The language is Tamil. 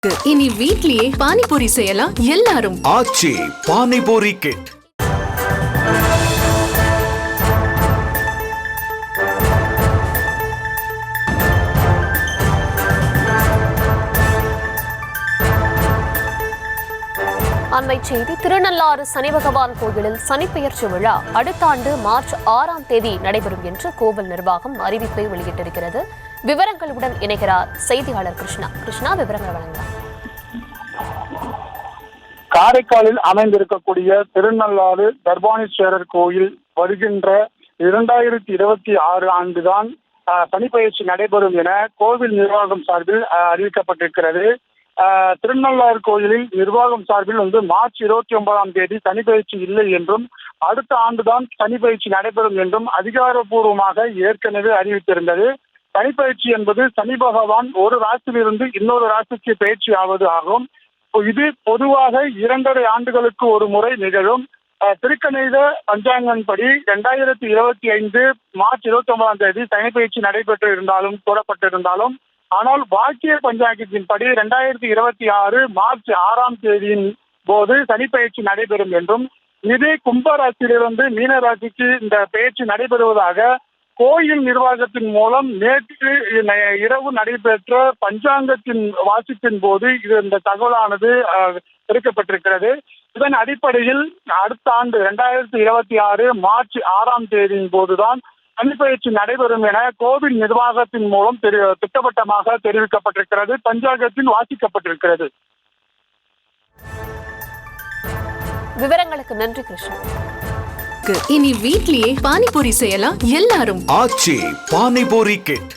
இனி வீட்லயே பானிபூரி செய்யலாம் எல்லாரும். ஆச்சி பானிபூரி கிட். அண்மை செய்தி. திருநள்ளாறு சனி பகவான் கோயிலில் சனிப்பெயர்ச்சி விழா அடுத்த ஆண்டு மார்ச் 6ஆம் தேதி நடைபெறும் என்று கோவில் நிர்வாகம் அறிவிப்பை வெளியிட்டிருக்கிறது. விவரங்களுடன் இணைகிறார் செய்தியாளர் கிருஷ்ணா. கிருஷ்ணா, விவரங்கள் வழங்கலாம். காரைக்காலில் அமைந்திருக்கக்கூடிய திருநள்ளாறு தர்பானீஸ்வரர் கோயில் வருகின்ற 2026 ஆண்டுதான் சனிப்பெயர்ச்சி நடைபெறும் என கோவில் நிர்வாகம் சார்பில் அறிவிக்கப்பட்டிருக்கிறது. திருநள்ளாறு கோயிலில் நிர்வாகம் சார்பில் மார்ச் 29ஆம் தேதி சனிப்பெயர்ச்சி இல்லை என்றும் அடுத்த ஆண்டுதான் சனிப்பெயர்ச்சி நடைபெறும் என்றும் அதிகாரப்பூர்வமாக ஏற்கனவே அறிவித்திருந்தது. சனிப்பெயர்ச்சி என்பது சனி பகவான் ஒரு ராசியிலிருந்து இன்னொரு ராசிக்கு பயிற்சி ஆவது ஆகும். இது பொதுவாக 2.5 ஆண்டுகளுக்கு ஒரு முறை நிகழும். திருக்கணித பஞ்சாங்கன்படி 2025 மார்ச் 29ஆம் தேதி சனிப்பெயர்ச்சி நடைபெற்று இருந்தாலும் கூறப்பட்டிருந்தாலும், ஆனால் வாக்கிய பஞ்சாங்கத்தின்படி 2026 மார்ச் 6ஆம் தேதியின் போது சனிப்பெயர்ச்சி நடைபெறும் என்றும், இது கும்பராசியிலிருந்து மீன ராசிக்கு இந்த பெயர்ச்சி நடைபெறுவதாக கோயில் நிர்வாகத்தின் மூலம் நேற்று இரவு நடைபெற்ற பஞ்சாங்கத்தின் வாசிப்பின் போது இந்த தகவலானது எடுக்கப்பட்டிருக்கிறது. இதன் அடிப்படையில் அடுத்த ஆண்டு 2026 மார்ச் 6ஆம் தேதியின் போதுதான் சனிப்பெயர்ச்சி நடைபெறும் என கோவில் நிர்வாகத்தின் மூலம் திட்டவட்டமாக தெரிவிக்கப்பட்டிருக்கிறது, பஞ்சாங்கத்தில் வாசிக்கப்பட்டிருக்கிறது. விவரங்களுக்கு நன்றி கிருஷ்ணா. இனி வீட்லயே பானிபூரி செய்யலாம் எல்லாரும். ஆச்சி பானிபூரி கிட்.